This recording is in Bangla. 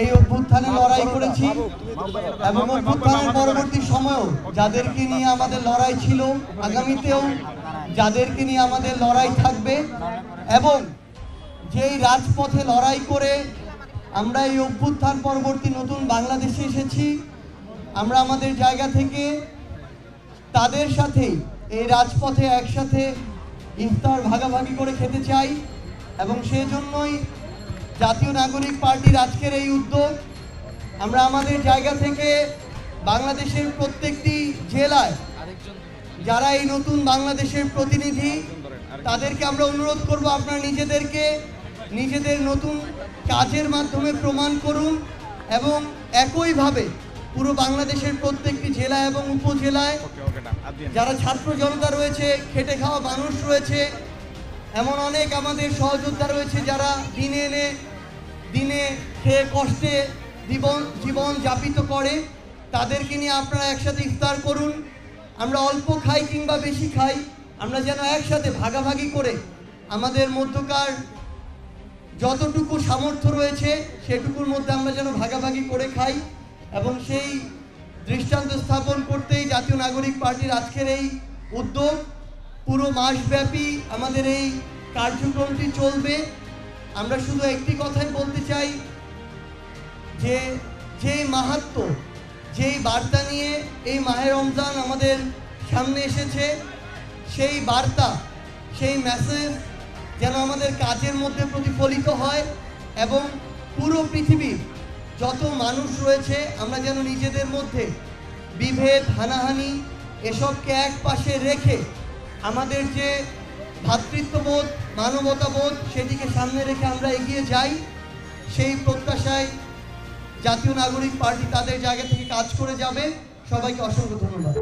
এই অভ্যুত্থানে লড়াই করেছি এবং অভ্যুত্থানের পরবর্তী সময়েও যাদেরকে নিয়ে আমাদের লড়াই ছিল, আগামীতেও যাদেরকে নিয়ে আমাদের লড়াই থাকবে, এবং যেই রাজপথে লড়াই করে আমরা এই অভ্যুত্থান পরবর্তী নতুন বাংলাদেশে এসেছি, আমরা আমাদের জায়গা থেকে তাদের সাথেই এই রাজপথে একসাথে ইফতার ভাগাভাগি করে খেতে চাই। এবং সেজন্যই জাতীয় নাগরিক পার্টির আজকের এই উদ্যোগ। আমরা আমাদের জায়গা থেকে বাংলাদেশের প্রত্যেকটি জেলায় যারা এই নতুন বাংলাদেশের প্রতিনিধি, তাদেরকে আমরা অনুরোধ করব, আপনারা নিজেদের নতুন কাজের মাধ্যমে প্রমাণ করুন এবং একইভাবে পুরো বাংলাদেশের প্রত্যেকটি জেলা এবং উপজেলায় যারা ছাত্র জনতা রয়েছে, খেটে খাওয়া মানুষ রয়েছে, এমন অনেক আমাদের সহযোদ্ধা রয়েছে যারা দিনে খেয়ে কষ্টে জীবন যাপিত করে, তাদেরকে নিয়ে আপনারা একসাথে ইফতার করুন। আমরা অল্প খাই কিংবা বেশি খাই, আমরা যেন একসাথে ভাগাভাগি করে আমাদের মধ্যকার যতটুকু সামর্থ্য রয়েছে সেটুকুর মধ্যে আমরা যেন ভাগাভাগি করে খাই। এবং সেই দৃষ্টান্ত স্থাপন করতেই জাতীয় নাগরিক পার্টির আজকের এই উদ্যোগ। পুরো মাসব্যাপী আমাদের এই কার্যক্রমটি চলবে। আমরা শুধু একটি কথাই বলতে চাই যে যেই মাহাত্ম্য, যেই বার্তা নিয়ে এই মাহে রমজান আমাদের সামনে এসেছে, সেই বার্তা, সেই মেসেজ যেন আমাদের কাজের মধ্যে প্রতিফলিত হয় এবং পুরো পৃথিবীর যত মানুষ রয়েছে আমরা যেন নিজেদের মধ্যে বিভেদ, হানাহানি এসবকে এক পাশে রেখে আমাদের যে ভ্রাতৃত্ববোধ, মানবতাবোধ সেটিকে সামনে রেখে আমরা এগিয়ে যাই। সেই প্রত্যাশায় জাতীয় নাগরিক পার্টি তাদের জায়গা থেকে কাজ করে যাবে। সবাইকে অসংখ্য ধন্যবাদ।